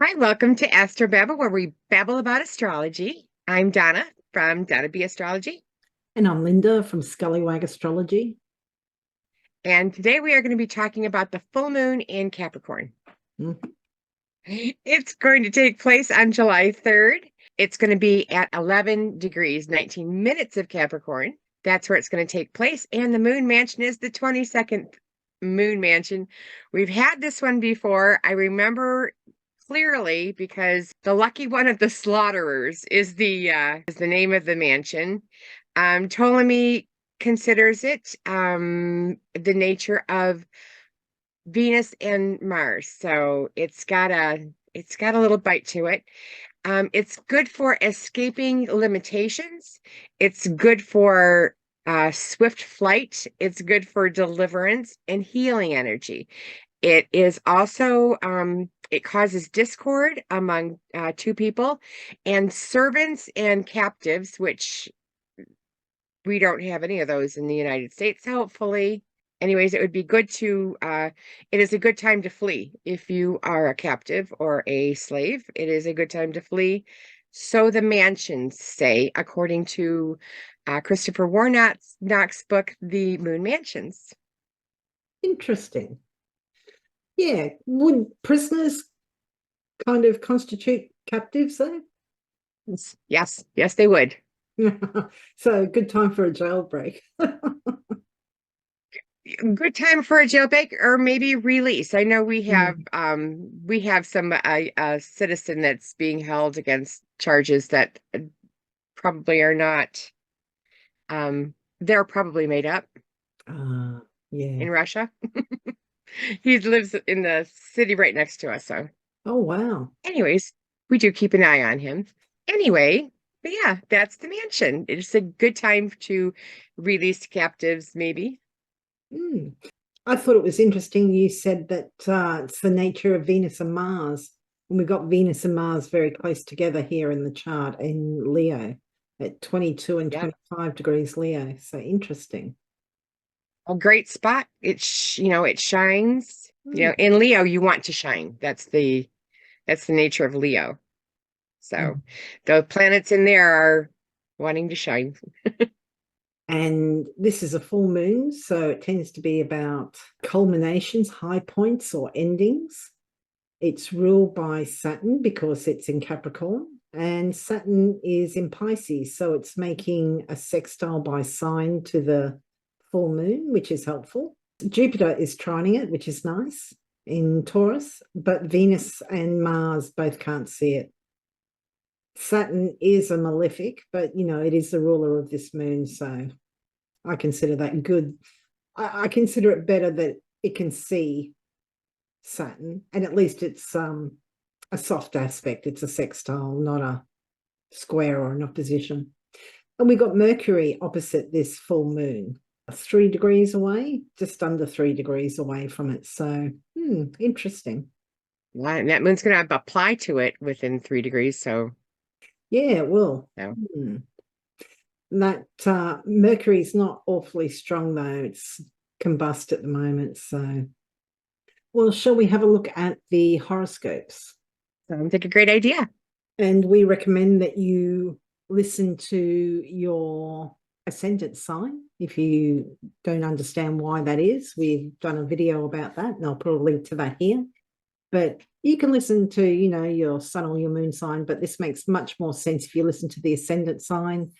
Hi, welcome to Astro Babble, where we babble about astrology. I'm Donna from Donna B Astrology, And I'm Lynda from Scullywag Astrology. and today we are going to be talking about the full moon in Capricorn. Mhm. It's going to take place on July 3rd. It's going to be at 11 degrees, 19 minutes of Capricorn. That's where it's going to take place. And the moon mansion is the 22nd moon mansion. We've had this one before. I remember clearly because the lucky one of the slaughterers is the name of the mansion. Ptolemy considers it the nature of Venus and Mars. So it's got a little bite to it. It's good for escaping limitations. It's good for swift flight. It's good for deliverance and healing energy. It is also it causes discord among two people and servants and captives, which we don't have any of those in the United States, hopefully. Anyways, it would be good to, it is a good time to flee. If you are a captive or a slave, it is a good time to flee. So the mansions say, according to Christopher Warnock's book, The Moon Mansions. Interesting. Yeah. Would prisoners kind of constitute captives though? Yes, they would. So good time for a jailbreak. Good time for a jailbreak or maybe release. I know we have some citizen that's being held against charges that probably are not they're probably made up Uh, yeah. in Russia. He lives in the city right next to us. So Oh, wow. anyways, we do keep an eye on him. Anyway, but yeah, that's the mansion. It's a good time to release captives, maybe. Mm. I thought it was interesting you said that it's the nature of Venus and Mars. And we've got Venus and Mars very close together here in the chart in Leo at 22 and Yeah. 25 degrees Leo. So interesting. A great spot. It shines. Mm. In Leo, you want to shine. That's the nature of Leo. So Mm. the planets in there are wanting to shine. And this is a full moon, so it tends to be about culminations, high points, or endings. It's ruled by Saturn because it's in Capricorn, and Saturn is in Pisces, so it's making a sextile by sign to the full moon, which is helpful. Jupiter is trining it, which is nice in Taurus, but Venus and Mars both can't see it. Saturn is a malefic, but it is the ruler of this moon, so I consider that good. I consider it better that it can see Saturn, and at least it's a soft aspect. It's a sextile, not a square or an opposition. And we got Mercury opposite this full moon, 3 degrees away, just under 3 degrees away from it. So, interesting. Yeah, and that moon's going to apply to it within 3 degrees. So, Yeah, it will. no. That Mercury's not awfully strong though. It's combust at the moment. So, well, shall we have a look at the horoscopes? Sounds like a great idea. And we recommend that you listen to your ascendant sign. If you don't understand why that is, we've done a video about that, and I'll put a link to that here. But you can listen to, your sun or your moon sign, but this makes much more sense if you listen to the ascendant sign,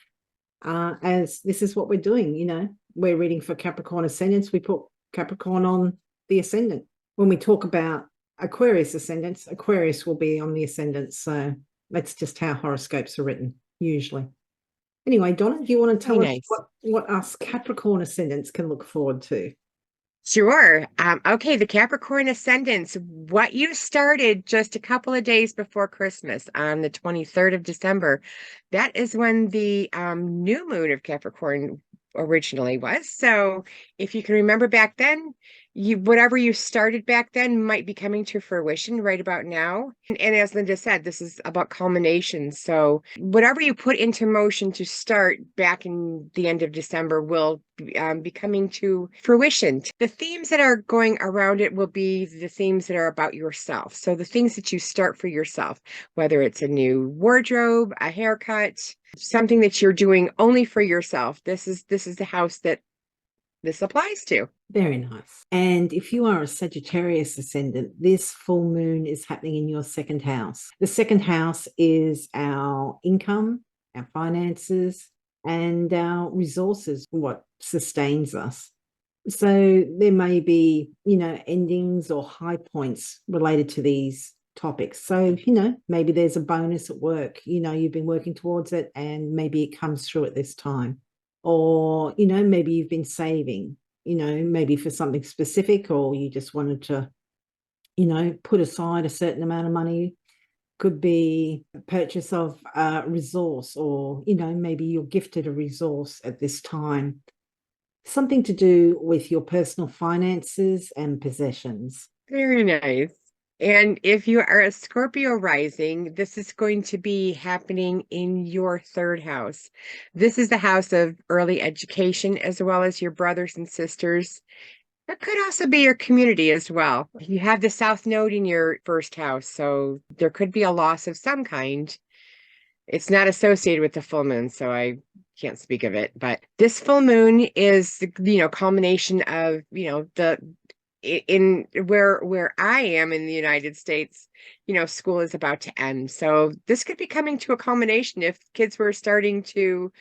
as this is what we're doing. We're reading for Capricorn ascendants. We put Capricorn on the ascendant. When we talk about Aquarius ascendants, Aquarius will be on the ascendant. So that's just how horoscopes are written, usually. Anyway, Donna, do you want to Very tell us nice. what us Capricorn ascendants can look forward to? Sure. Okay, the Capricorn ascendants, what you started just a couple of days before Christmas on the 23rd of December, that is when the new moon of Capricorn originally was. So if you can remember back then, whatever you started back then might be coming to fruition right about now. And as Lynda said, this is about culmination. So whatever you put into motion to start back in the end of December will be coming to fruition. The themes that are going around it will be the themes that are about yourself. So the things that you start for yourself, whether it's a new wardrobe, a haircut, something that you're doing only for yourself. This is the house that this applies to. Very nice. And if you are a Sagittarius ascendant, this full moon is happening in your second house. The second house is our income, our finances, and our resources, what sustains us. So there may be, endings or high points related to these topics. So, maybe there's a bonus at work, you've been working towards it and maybe it comes through at this time. Or, maybe you've been saving, maybe for something specific, or you just wanted to, put aside a certain amount of money. Could be a purchase of a resource, or, maybe you're gifted a resource at this time. Something to do with your personal finances and possessions. Very nice. And if you are a Scorpio rising, this is going to be happening in your third house. This is the house of early education, as well as your brothers and sisters. It could also be your community as well. You have the South Node in your first house, so there could be a loss of some kind. It's not associated with the full moon, so I can't speak of it. But this full moon is, culmination of, the in where I am in the United States, school is about to end. So this could be coming to a culmination if kids were starting to,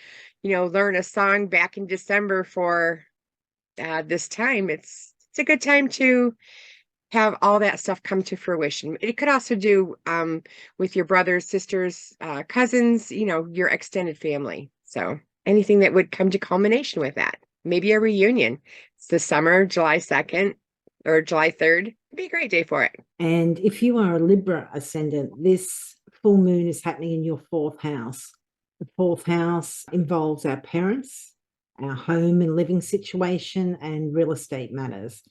learn a song back in December for this time. It's a good time to have all that stuff come to fruition. It could also do with your brothers, sisters, cousins, your extended family. So anything that would come to culmination with that. Maybe a reunion. It's the summer, July 2nd. Or July 3rd. It'd be a great day for it. And if you are a Libra ascendant, this full moon is happening in your fourth house. The fourth house involves our parents, our home and living situation, and real estate matters.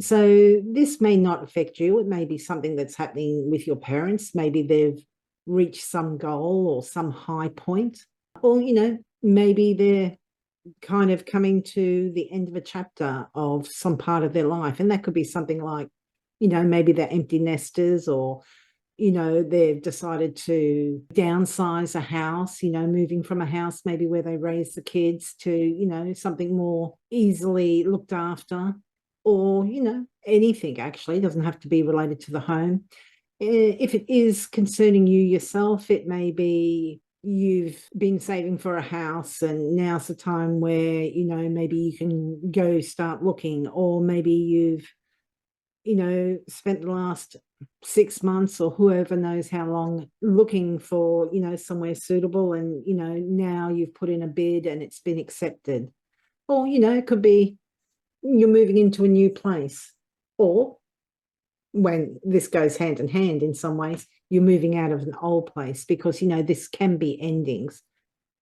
So this may not affect you. It may be something that's happening with your parents. Maybe they've reached some goal or some high point. Or, maybe they're kind of coming to the end of a chapter of some part of their life. And that could be something like, maybe they're empty nesters, or, they've decided to downsize a house, moving from a house maybe where they raise the kids to, something more easily looked after, or, anything actually. It doesn't have to be related to the home. If it is concerning you yourself, it may be you've been saving for a house and now's the time where, maybe you can go start looking, or maybe you've, spent the last 6 months or whoever knows how long looking for, somewhere suitable, and, now you've put in a bid and it's been accepted. Or, it could be you're moving into a new place, or when this goes hand in hand in some ways, you're moving out of an old place, because, this can be endings.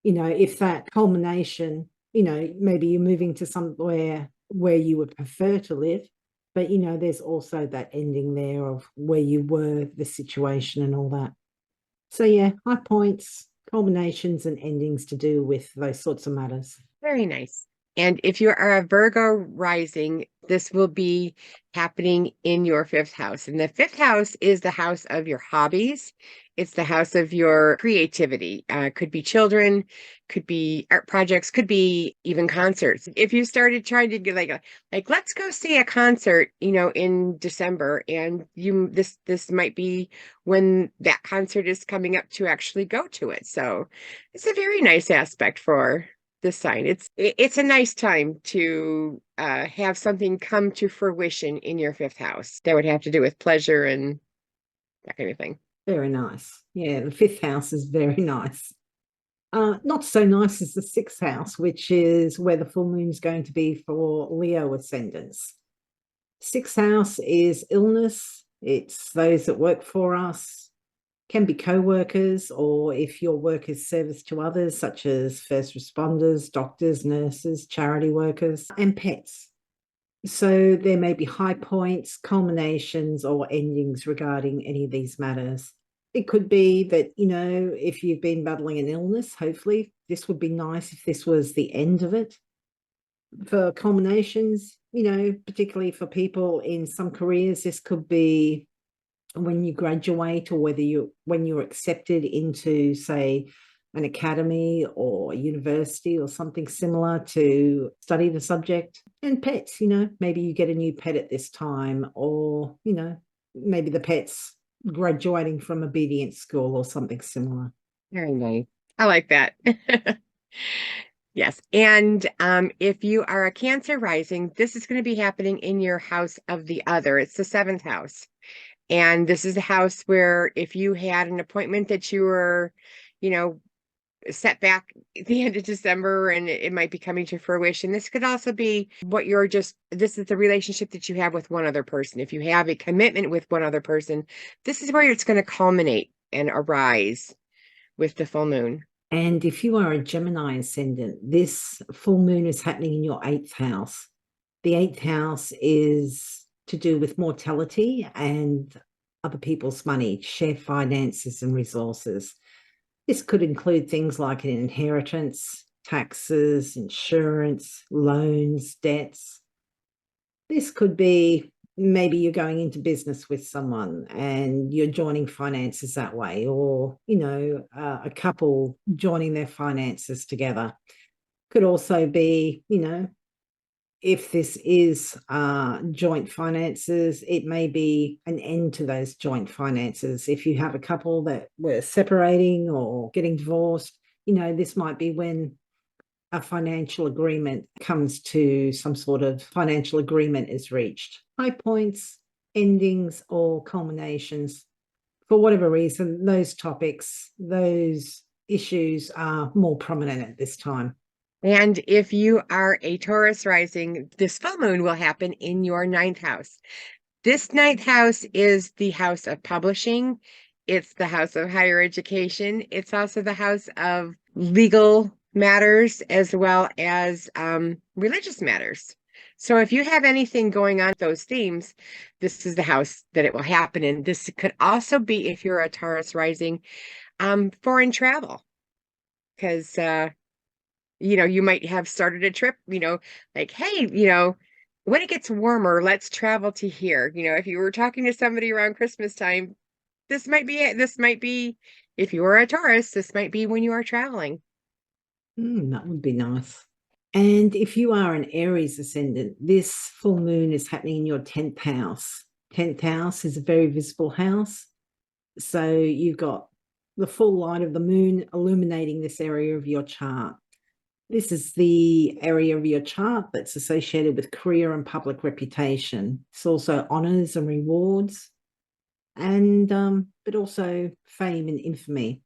If that culmination, maybe you're moving to somewhere where you would prefer to live, but, there's also that ending there of where you were, the situation and all that. So, yeah, high points, culminations and endings to do with those sorts of matters. Very nice. And if you are a Virgo rising, this will be happening in your fifth house. And the fifth house is the house of your hobbies. It's the house of your creativity. Could be children, could be art projects, could be even concerts. If you started trying to get like let's go see a concert, in December, and this might be when that concert is coming up to actually go to it. So it's a very nice aspect for this sign. It's a nice time to have something come to fruition in your fifth house that would have to do with pleasure and that kind of thing. Very nice. Yeah, the fifth house is very nice. Not so nice as the sixth house, which is where the full moon is going to be for Leo ascendants. Sixth house is illness. It's those that work for us, can be co-workers, or if your work is service to others, such as first responders, doctors, nurses, charity workers, and pets. So there may be high points, culminations, or endings regarding any of these matters. It could be that, if you've been battling an illness, hopefully this would be nice if this was the end of it. For culminations, particularly for people in some careers, this could be when you graduate, or when you're accepted into, say, an academy or university or something similar to study the subject. And pets, maybe you get a new pet at this time, or maybe the pet's graduating from obedience school or something similar. Very nice. I like that. Yes. And if you are a Cancer rising, this is going to be happening in your house of the other. It's the seventh house. And this is the house where if you had an appointment that you were, set back at the end of December and it might be coming to fruition, this could also be this is the relationship that you have with one other person. If you have a commitment with one other person, this is where it's going to culminate and arise with the full moon. And if you are a Gemini ascendant, this full moon is happening in your 8th house. The 8th house is to do with mortality and other people's money, share finances and resources. This could include things like an inheritance, taxes, insurance, loans, debts. This could be maybe you're going into business with someone and you're joining finances that way, or, a couple joining their finances together. Could also be, if this is joint finances, it may be an end to those joint finances. If you have a couple that were separating or getting divorced, this might be when a financial agreement comes to some sort of financial agreement is reached. High points, endings, or culminations. For whatever reason, those topics, those issues are more prominent at this time. And if you are a Taurus rising, this full moon will happen in your 9th house. This 9th house is the house of publishing. It's the house of higher education. It's also the house of legal matters as well as religious matters. So if you have anything going on those themes, this is the house that it will happen in. This could also be, if you're a Taurus rising, foreign travel. Because you might have started a trip, like, hey, when it gets warmer, let's travel to here. If you were talking to somebody around Christmas time, this might be it. This might be, if you are a Taurus, this might be when you are traveling. That would be nice. And if you are an Aries ascendant, this full moon is happening in your 10th house. 10th house is a very visible house. So you've got the full light of the moon illuminating this area of your chart. This is the area of your chart that's associated with career and public reputation. It's also honors and rewards, and but also fame and infamy.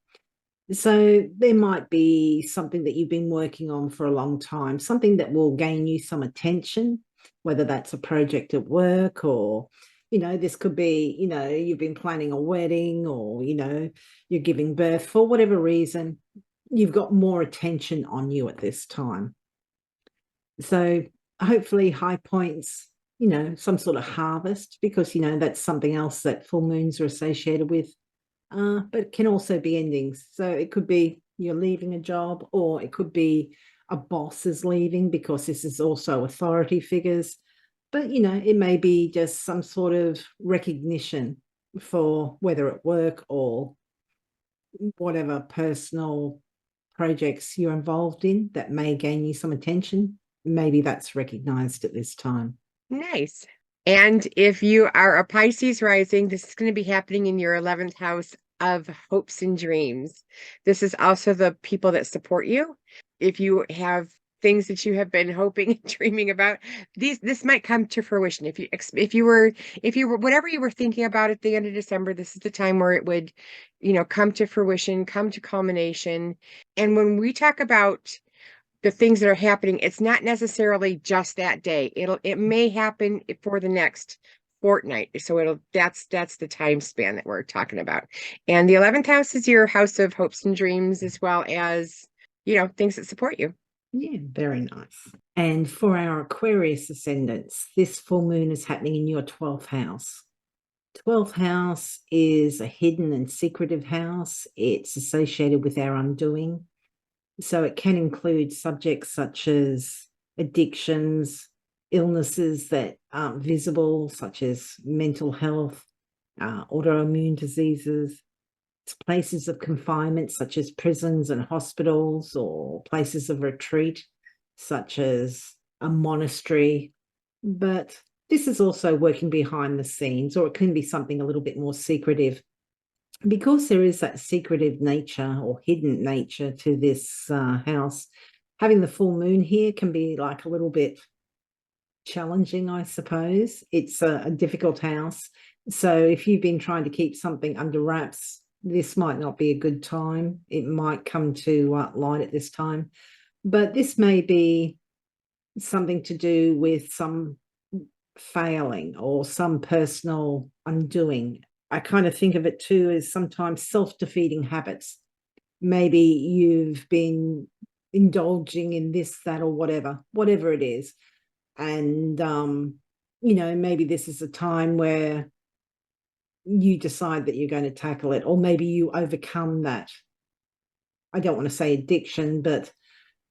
So there might be something that you've been working on for a long time, something that will gain you some attention, whether that's a project at work, or, this could be, you've been planning a wedding, or, you're giving birth. For whatever reason, you've got more attention on you at this time. So hopefully high points, some sort of harvest, because, that's something else that full moons are associated with. But it can also be endings. So it could be you're leaving a job, or it could be a boss is leaving, because this is also authority figures. But, it may be just some sort of recognition for whether at work or whatever personal projects you're involved in that may gain you some attention. Maybe that's recognized at this time. Nice. And if you are a Pisces rising, this is going to be happening in your 11th house of hopes and dreams. This is also the people that support you. If you have things that you have been hoping and dreaming about, this might come to fruition. If you were whatever you were thinking about at the end of December, this is the time where it would, come to fruition, come to culmination. And when we talk about the things that are happening, it's not necessarily just that day. It may happen for the next fortnight. So that's the time span that we're talking about. And the 11th house is your house of hopes and dreams, as well as, things that support you. Yeah, very nice. And for our Aquarius ascendants, this full moon is happening in your 12th house. 12th house is a hidden and secretive house. It's associated with our undoing. So it can include subjects such as addictions, illnesses that aren't visible, such as mental health, autoimmune diseases. It's places of confinement, such as prisons and hospitals, or places of retreat, such as a monastery. But this is also working behind the scenes, or it can be something a little bit more secretive. Because there is that secretive nature or hidden nature to this house, having the full moon here can be like a little bit challenging, I suppose. It's a difficult house. So if you've been trying to keep something under wraps, this might not be a good time. It might come to light at this time. But this may be something to do with some failing or some personal undoing. I kind of think of it too as sometimes self-defeating habits. Maybe you've been indulging in this, that, or whatever it is. And, maybe this is a time where you decide that you're going to tackle it, or maybe you overcome that. I don't want to say addiction, but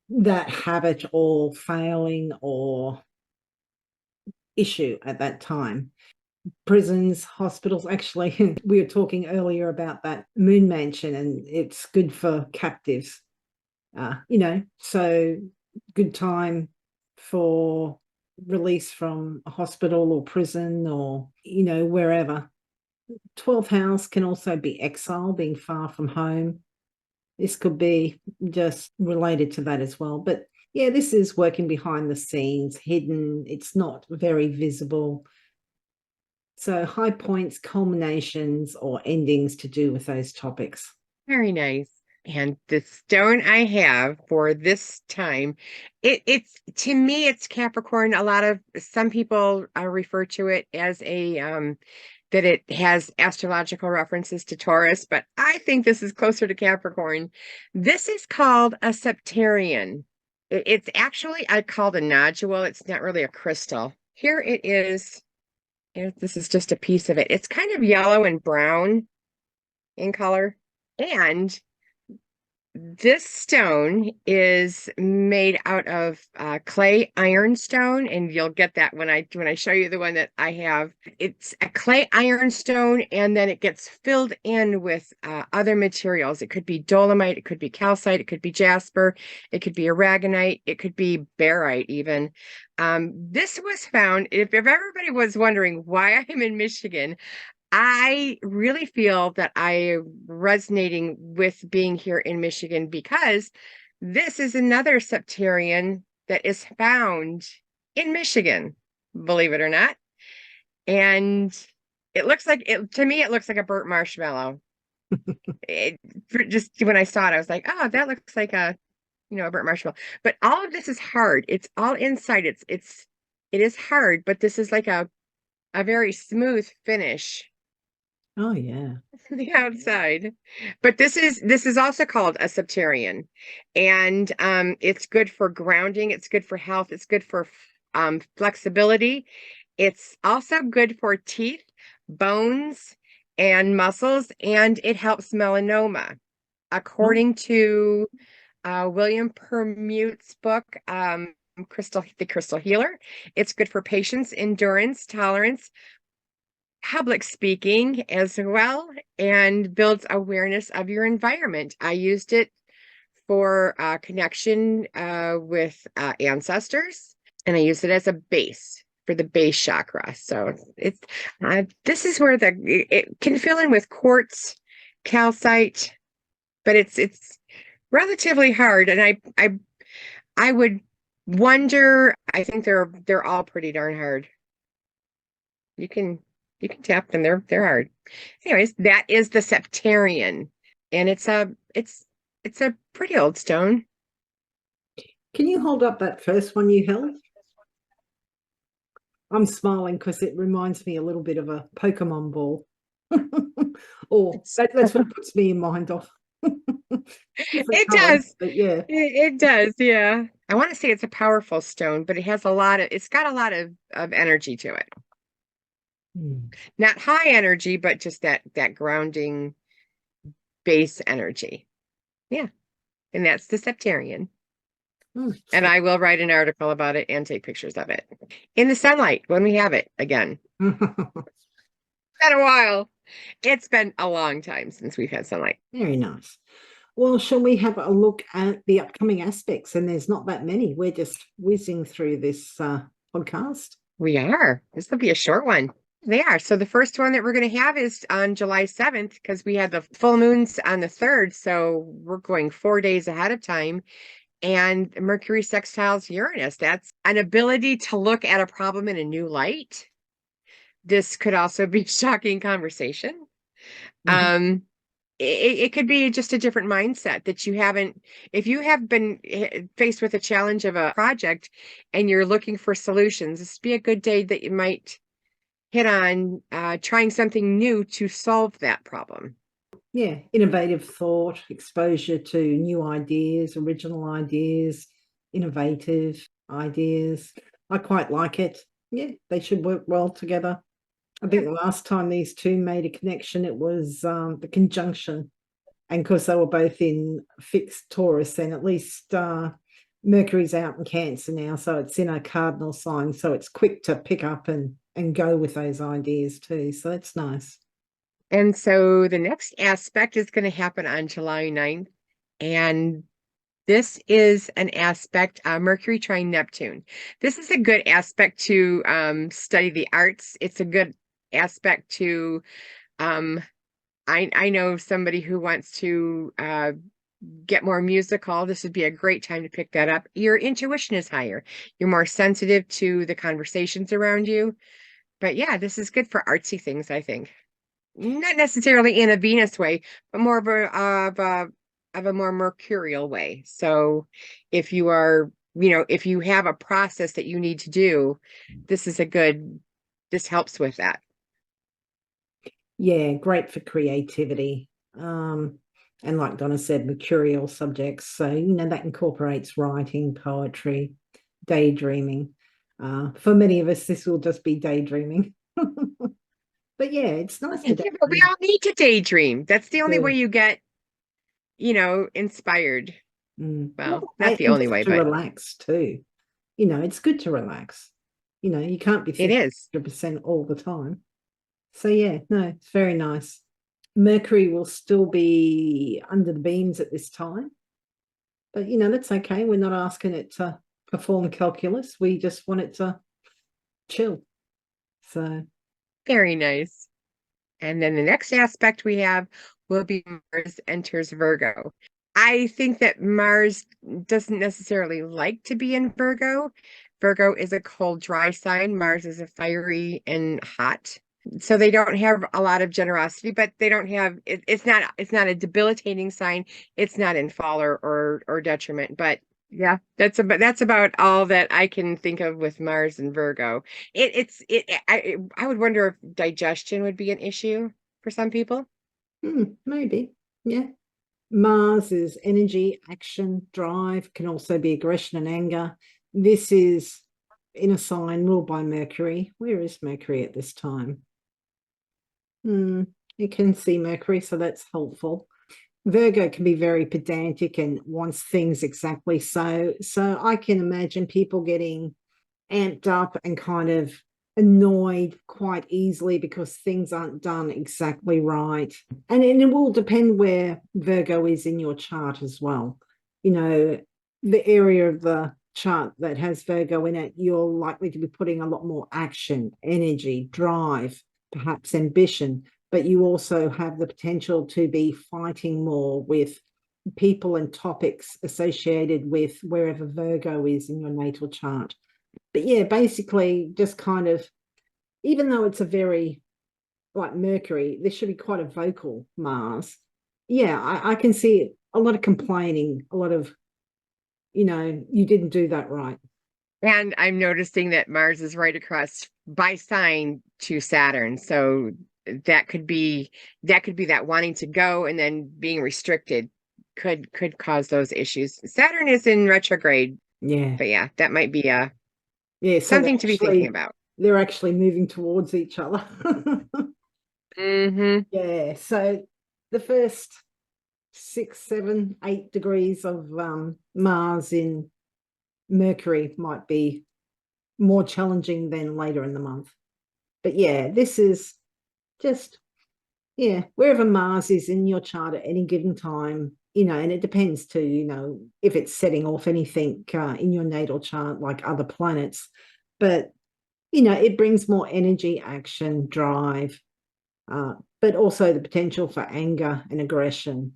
that habit or failing or issue at that time. Prisons, hospitals. Actually, we were talking earlier about that moon mansion, and it's good for captives. So good time for release from a hospital or prison or, wherever. 12th house can also be exile, being far from home. This could be just related to that as well. But yeah, this is working behind the scenes, hidden. It's not very visible. So high points, culminations, or endings to do with those topics. Very nice. And the stone I have for this time, it's to me, it's Capricorn. Some people refer to it as that it has astrological references to Taurus, but I think this is closer to Capricorn. This is called a Septarian. It's actually called a nodule. It's not really a crystal. Here it is. This is just a piece of it. It's kind of yellow and brown in color. And this stone is made out of clay ironstone, and you'll get that when I show you the one that I have. It's a clay ironstone, and then it gets filled in with other materials. It could be dolomite, it could be calcite, it could be jasper, it could be aragonite, it could be barite even. This was found, if everybody was wondering why I'm in Michigan, I really feel that I'm resonating with being here in Michigan because this is another Septarian that is found in Michigan, believe it or not. And to me, it looks like a burnt marshmallow. Just when I saw it, I was like, oh, that looks like a burnt marshmallow. But all of this is hard. It's all inside. It is hard, but this is like a very smooth finish. Oh yeah. The outside. But this is also called a Septarian. And it's good for grounding, it's good for health, it's good for flexibility. It's also good for teeth, bones, and muscles, and it helps melanoma. According to William Permute's book, the Crystal Healer, it's good for patience, endurance, tolerance, public speaking as well, and builds awareness of your environment. I used it for connection with ancestors, and I used it as a base for the base chakra. So it's this is where it can fill in with quartz, calcite, but it's relatively hard. And I would wonder. I think they're all pretty darn hard. You can tap them. They're hard. Anyways, that is the Septarian, and it's a pretty old stone. Can you hold up that first one you held? I'm smiling because it reminds me a little bit of a Pokemon ball. Or that's what puts me in mind of. It Color, does. but yeah. It does, yeah. I want to say it's a powerful stone, but it's got a lot of energy to it. Hmm. Not high energy, but just that grounding base energy. Yeah. And that's the Septarian. Hmm. And I will write an article about it and take pictures of it. In the sunlight, when we have it again. Been a while. It's been a long time since we've had sunlight. Very nice. Well, shall we have a look at the upcoming aspects? And there's not that many. We're just whizzing through this podcast. We are. This will be a short one. They are. So the first one that we're going to have is on July 7th because we had the full moons on the 3rd. So we're going 4 days ahead of time. And Mercury sextiles Uranus. That's an ability to look at a problem in a new light. This could also be shocking conversation. Mhm. It could be just a different mindset that you haven't, if you have been faced with a challenge of a project and you're looking for solutions, this would be a good day that you might hit on trying something new to solve that problem. Yeah, innovative thought, exposure to new ideas, original ideas, innovative ideas. I quite like it. Yeah, they should work well together. I think the last time these two made a connection, it was the conjunction. And because they were both in fixed Taurus, then at least Mercury's out in Cancer now, so it's in a cardinal sign. So it's quick to pick up and go with those ideas too. So that's nice. And so the next aspect is going to happen on July 9th. And this is an aspect, Mercury trine Neptune. This is a good aspect to study the arts. It's a good aspect to, I know somebody who wants to get more musical. This would be a great time to pick that up. Your intuition is higher. You're more sensitive to the conversations around you. But yeah, this is good for artsy things, I think. Not necessarily in a Venus way, but more of a more mercurial way. So if you are, if you have a process that you need to do, this is this helps with that. Yeah, great for creativity. And like Donna said, mercurial subjects. So, that incorporates writing, poetry, daydreaming. For many of us, this will just be daydreaming. But yeah, it's nice to Yeah, but we daydream. all need to daydream. That's the only way So, you get, inspired. Well, not the and only just way, to but relax too. It's good to relax. You can't be it thinking is. 100% all the time. So yeah, no, it's very nice. Mercury will still be under the beams at this time, but that's okay. We're not asking it to perform calculus. We just want it to chill. So Very nice. And then the next aspect we have will be Mars enters Virgo. I think that Mars doesn't necessarily like to be in Virgo. Virgo is a cold, dry sign. Mars is a fiery and hot. So they don't have a lot of generosity, but they don't have it's not a debilitating sign. It's not in fall or detriment. But yeah, that's about all that I can think of with Mars and Virgo. I would wonder if digestion would be an issue for some people. maybe, yeah. Mars is energy, action, drive, can also be aggression and anger. This is in a sign ruled by Mercury. Where is Mercury at this time? You can see Mercury, so that's helpful. Virgo can be very pedantic and wants things exactly so. So I can imagine people getting amped up and kind of annoyed quite easily because things aren't done exactly right. And it will depend where Virgo is in your chart as well. The area of the chart that has Virgo in it, you're likely to be putting a lot more action, energy, drive, perhaps ambition, but you also have the potential to be fighting more with people and topics associated with wherever Virgo is in your natal chart. But yeah, basically just kind of, even though it's a very, like Mercury, this should be quite a vocal Mars. Yeah, I can see a lot of complaining, a lot of, you didn't do that right. And I'm noticing that Mars is right across by sign to Saturn. So that could be that wanting to go and then being restricted could cause those issues. Saturn is in retrograde, Yeah. but yeah, that might be Yeah. So something to be thinking about. they're actually moving towards each other. Mm-hmm. Yeah. So the first 6, 7, 8 degrees of Mars in Mercury might be more challenging than later in the month. But yeah, this is just, yeah, wherever Mars is in your chart at any given time, and it depends too, if it's setting off anything in your natal chart like other planets. But, it brings more energy, action, drive, but also the potential for anger and aggression.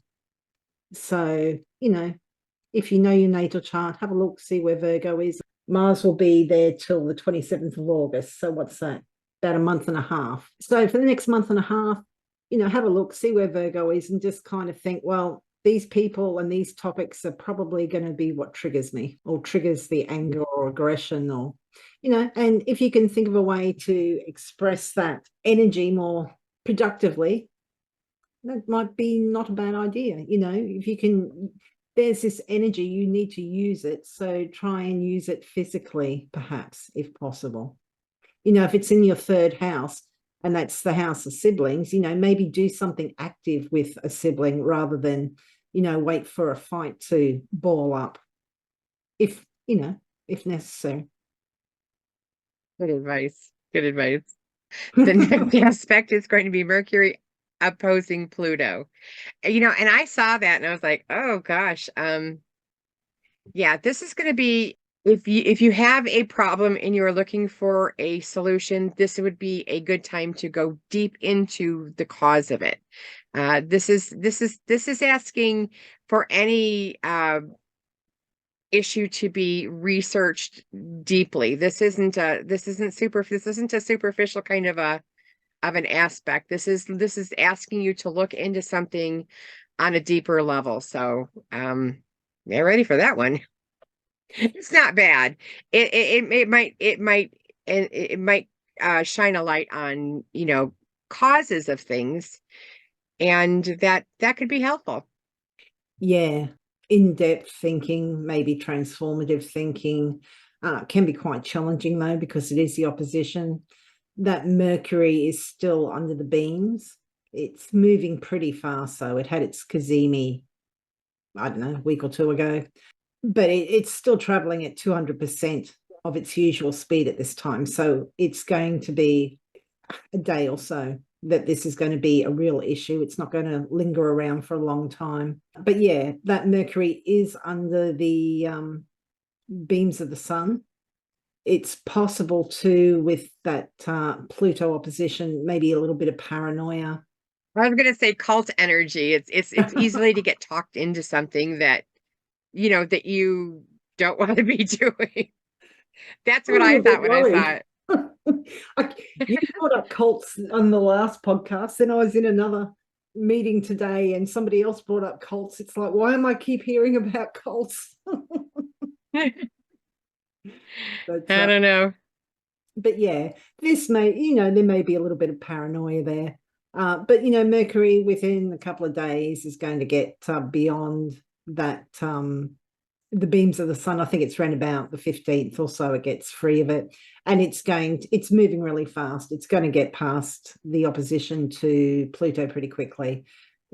So, if you know your natal chart, have a look, see where Virgo is. Mars will be there till the 27th of August. So what's that? About a month and a half. So for the next month and a half, have a look, see where Virgo is, and just kind of think, well, these people and these topics are probably going to be what triggers me or triggers the anger or aggression or, and if you can think of a way to express that energy more productively, that might be not a bad idea. If you can, there's this energy, you need to use it. So try and use it physically, perhaps, if possible. If it's in your third house and that's the house of siblings, maybe do something active with a sibling rather than, wait for a fight to ball up if necessary. Good advice. Good advice. The next aspect is going to be Mercury opposing Pluto. And I saw that and I was like, oh gosh, yeah, this is going to be, if you have a problem and you're looking for a solution, this would be a good time to go deep into the cause of it. This is asking for any issue to be researched deeply. This isn't a superficial kind of an aspect. This is asking you to look into something on a deeper level. So get ready for that one. It's not bad. It might shine a light on, causes of things, and that could be helpful. Yeah. In-depth thinking, maybe transformative thinking, can be quite challenging though, because it is the opposition. That Mercury is still under the beams. It's moving pretty fast, so it had its cazimi, I don't know, a week or two ago, but it's still traveling at 200% of its usual speed at this time. So it's going to be a day or so that this is going to be a real issue. It's not going to linger around for a long time. But yeah, that Mercury is under the beams of the sun. It's possible too, with that Pluto opposition, maybe a little bit of paranoia. I was going to say cult energy. It's easily to get talked into something that that you don't want to be doing. That's what I'm a I little thought bit when I saw worried. it. You brought up cults on the last podcast, then I was in another meeting today and somebody else brought up cults. It's like, why am I keep hearing about cults? But, I don't know. but yeah, this may, there may be a little bit of paranoia there. But Mercury within a couple of days is going to get beyond that, the beams of the sun. I think it's around about the 15th or so it gets free of it, and it's moving really fast. It's going to get past the opposition to Pluto pretty quickly.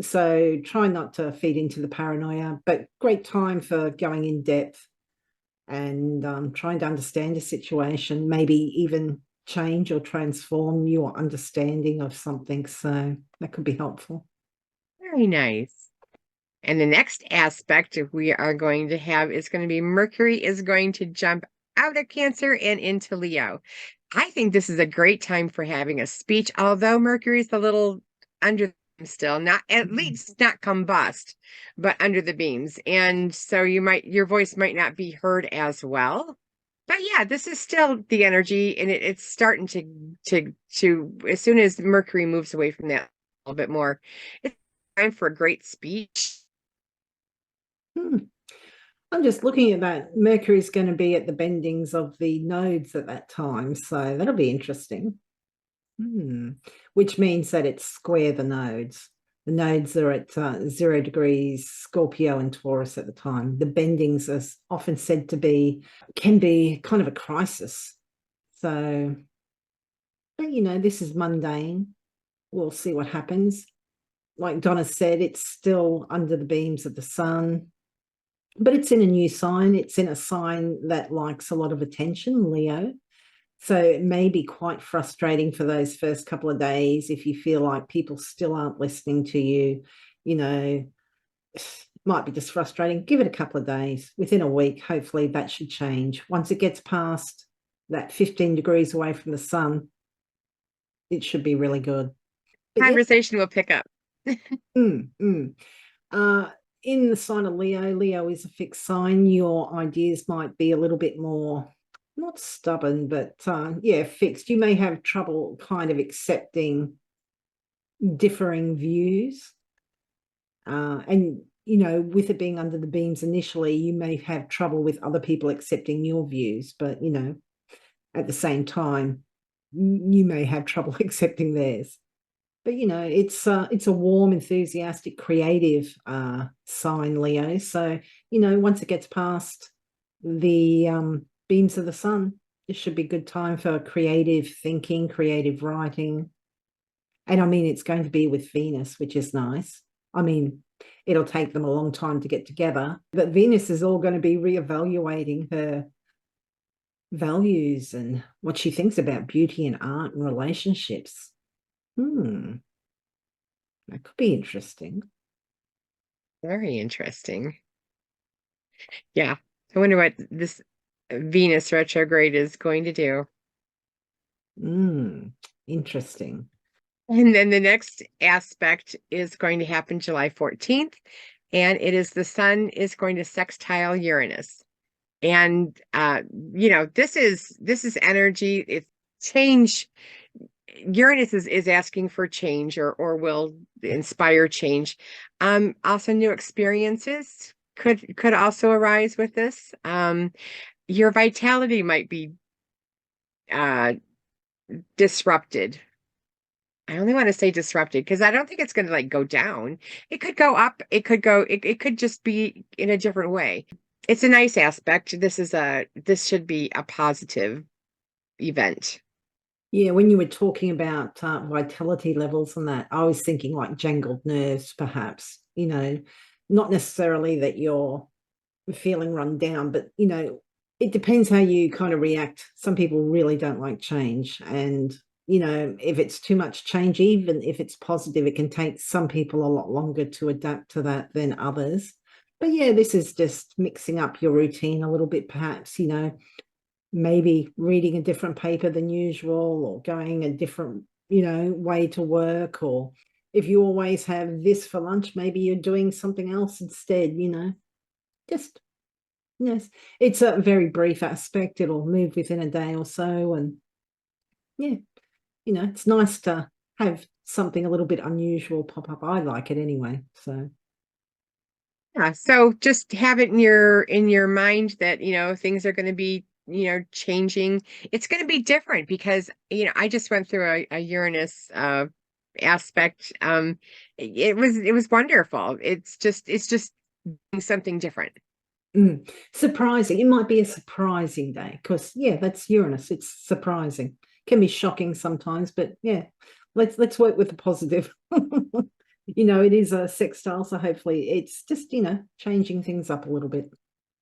So try not to feed into the paranoia, but great time for going in depth and trying to understand a situation, maybe even change or transform your understanding of something. So that could be helpful. Very nice. And the next aspect we are going to have is going to be Mercury is going to jump out of Cancer and into Leo. I think this is a great time for having a speech, although Mercury's a little under them still, not at least not combust, but under the beams. And so your voice might not be heard as well. But yeah, this is still the energy, and it's starting to as soon as Mercury moves away from that a little bit more, it's time for a great speech. I'm just looking at that. Mercury's going to be at the bendings of the nodes at that time, so that'll be interesting. Which means that it's square the nodes. The nodes are at 0 degrees Scorpio and Taurus at the time. The bendings are often said to be, can be kind of a crisis. So, but this is mundane. We'll see what happens. Like Donna said, it's still under the beams of the sun, but it's in a new sign. It's in a sign that likes a lot of attention, Leo. So it may be quite frustrating for those first couple of days if you feel like people still aren't listening to you. Might be just frustrating. Give it a couple of days. Within a week, hopefully that should change. Once it gets past that 15 degrees away from the sun, it should be really good. Conversation will pick up. In the sign of Leo is a fixed sign. Your ideas might be a little bit more, not stubborn, but fixed. You may have trouble kind of accepting differing views. And with it being under the beams initially, you may have trouble with other people accepting your views, but at the same time, you may have trouble accepting theirs. But it's a warm, enthusiastic, creative sign, Leo. So once it gets past the beams of the sun, it should be a good time for creative thinking, creative writing. And I mean, it's going to be with Venus, which is nice. I mean, it'll take them a long time to get together, but Venus is all going to be reevaluating her values and what she thinks about beauty and art and relationships. That could be interesting. Very interesting. Yeah. I wonder what this Venus retrograde is going to do. Interesting. And then the next aspect is going to happen July 14th, and it is the sun is going to sextile Uranus. And this is energy, it's change. Uranus is asking for change or will inspire change. Also new experiences could also arise with this. Your vitality might be disrupted. I only want to say disrupted because I don't think it's going to like go down. It could go up. It could just be in a different way. It's a nice aspect. This should be a positive event. Yeah, when you were talking about vitality levels and that, I was thinking like jangled nerves, perhaps, not necessarily that you're feeling run down, but, it depends how you kind of react. Some people really don't like change. And, if it's too much change, even if it's positive, it can take some people a lot longer to adapt to that than others. But yeah, this is just mixing up your routine a little bit, perhaps, maybe reading a different paper than usual or going a different, way to work. Or if you always have this for lunch, maybe you're doing something else instead, just, yes, it's a very brief aspect. It'll move within a day or so. And yeah, it's nice to have something a little bit unusual pop up. I like it anyway. So Yeah, so just have it in your mind that, things are going to be, changing. It's going to be different because, I just went through a Uranus aspect. It was wonderful. It's just something different. Surprising. It might be a surprising day because that's Uranus. It's surprising. Can be shocking sometimes, but yeah, let's work with the positive. It is a sextile, so hopefully it's just changing things up a little bit.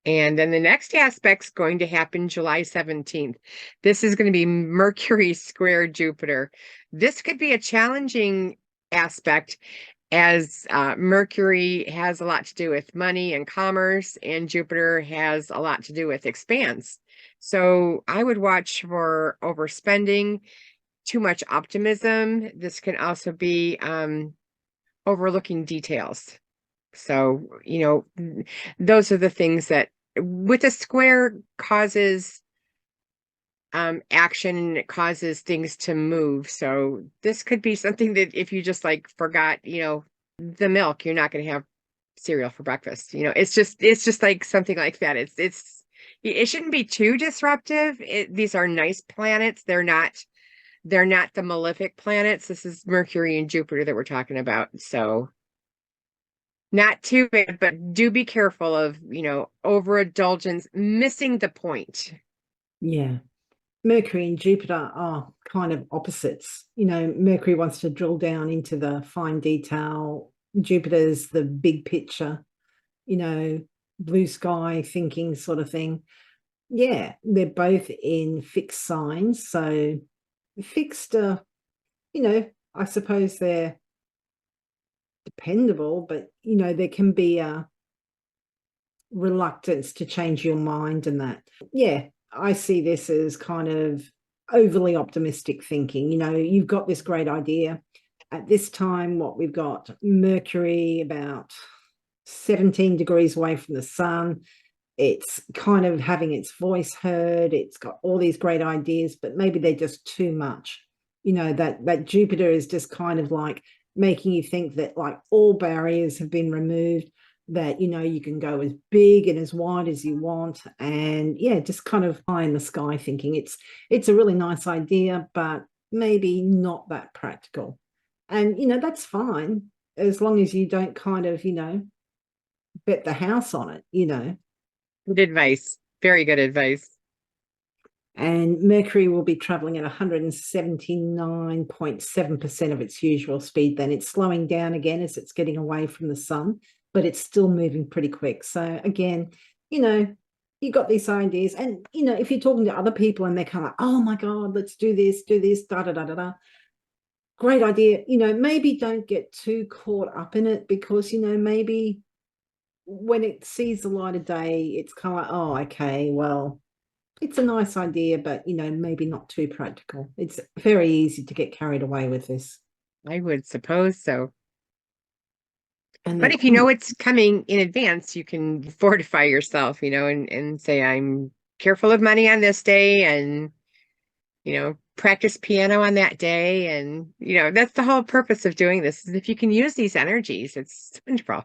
And then the next aspect's going to happen July 17th. This is going to be Mercury square Jupiter. This could be a challenging aspect as Mercury has a lot to do with money and commerce, and Jupiter has a lot to do with expanse. So I would watch for overspending, too much optimism. This can also be overlooking details. So, those are the things that with a square causes action and it causes things to move. So this could be something that if you just like forgot, the milk, you're not going to have cereal for breakfast. It's just like something like that. It shouldn't be too disruptive. These are nice planets. They're not the malefic planets. This is Mercury and Jupiter that we're talking about. So Not too bad, but do be careful of, overindulgence, missing the point. Yeah. Mercury and Jupiter are kind of opposites. Mercury wants to drill down into the fine detail. Jupiter's the big picture, blue sky thinking sort of thing. Yeah, they're both in fixed signs. So fixed, I suppose they're dependable, but, there can be a reluctance to change your mind and that. Yeah, I see this as kind of overly optimistic thinking. You've got this great idea. At this time, what we've got, Mercury about 17 degrees away from the sun. It's kind of having its voice heard. It's got all these great ideas, but maybe they're just too much. That Jupiter is just kind of like making you think that like all barriers have been removed, that you can go as big and as wide as you want, and yeah, just kind of high in the sky thinking. It's a really nice idea, but maybe not that practical. And that's fine, as long as you don't kind of bet the house on it. Good advice. Very good advice. And Mercury will be traveling at 179.7% of its usual speed. Then it's slowing down again as it's getting away from the sun, but it's still moving pretty quick. So again, you got these ideas, and if you're talking to other people and they're kind of like, oh my God, let's do this, da da da da da. Great idea. Maybe don't get too caught up in it, because maybe when it sees the light of day, it's kind of like, oh, okay, well, it's a nice idea, but maybe not too practical. It's very easy to get carried away with this. I would suppose so. And But then, if you know it's coming in advance, you can fortify yourself, and say, I'm careful of money on this day, and, practice piano on that day. And, that's the whole purpose of doing this, is if you can use these energies, it's wonderful.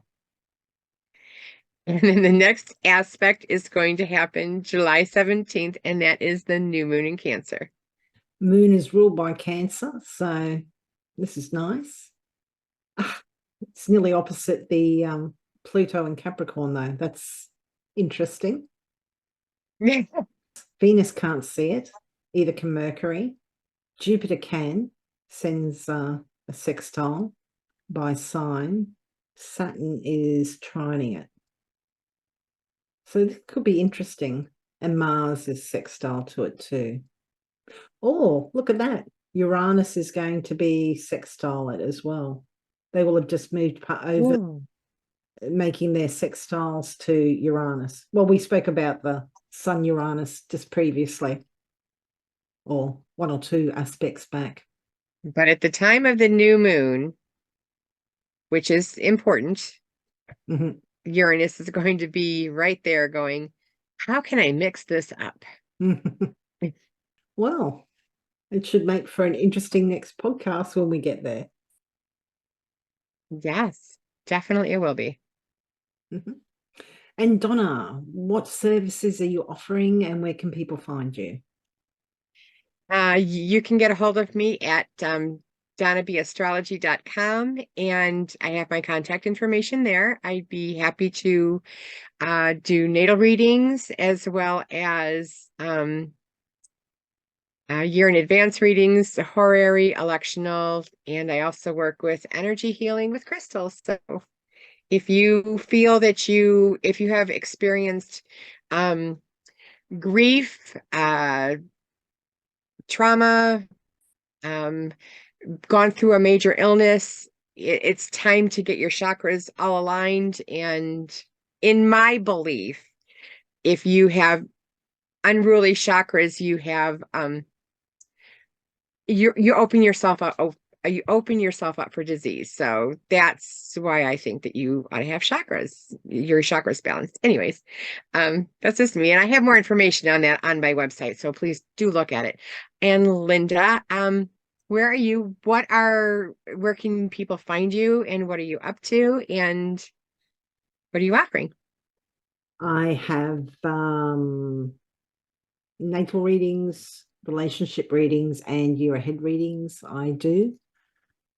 And then the next aspect is going to happen July 17th, and that is the new moon in Cancer. Moon is ruled by Cancer, so this is nice. It's nearly opposite the Pluto and Capricorn, though. That's interesting. Yeah. Venus can't see it, either can Mercury. Jupiter can, sends a sextile by sign. Saturn is trining it. So this could be interesting. And Mars is sextile to it too. Oh, look at that. Uranus is going to be sextile it as well. They will have just moved over, Ooh. making their sextiles to Uranus. Well, we spoke about the Sun Uranus just previously, or one or two aspects back. But at the time of the new moon, which is important, Mhm. Uranus is going to be right there going, how can I mix this up? Well, it should make for an interesting next podcast when we get there. Yes, definitely it will be. Mhm. And Donna, what services are you offering, and where can people find you? You can get a hold of me at donnabastrology.com, and I have my contact information there. I'd be happy to do natal readings, as well as year in advance readings, horary, electional, and I also work with energy healing with crystals. So if you feel that if you have experienced grief, trauma, um, gone through a major illness, it's time to get your chakras all aligned. And in my belief, if you have unruly chakras, you open yourself up. You open yourself up for disease. So that's why I think that you ought to have chakras, your chakras balanced. Anyways, that's just me. And I have more information on that on my website. So please do look at it. And Lynda, where are you? Where can people find you, and what are you up to? And what are you offering? I have natal readings, relationship readings, and year ahead readings. I do.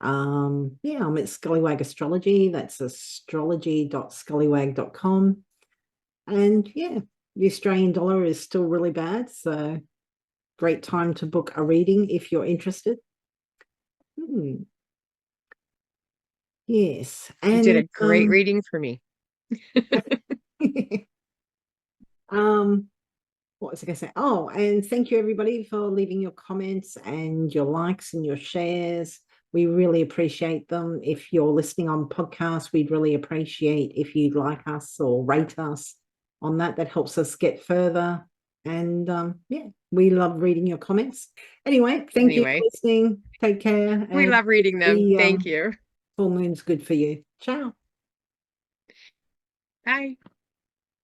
Yeah, I'm at Scallywag Astrology. That's astrology.scallywag.com. And yeah, the Australian dollar is still really bad, so great time to book a reading if you're interested. Yes, You did and a great reading for me. what was I going to say? Oh, and thank you everybody for leaving your comments and your likes and your shares. We really appreciate them. If you're listening on podcasts, we'd really appreciate if you'd like us or rate us on that. That helps us get further. And yeah, we love reading your comments. Anyway, thank you for listening. Take care. We love reading them. The Thank you. full moon's good for you. Ciao. Bye.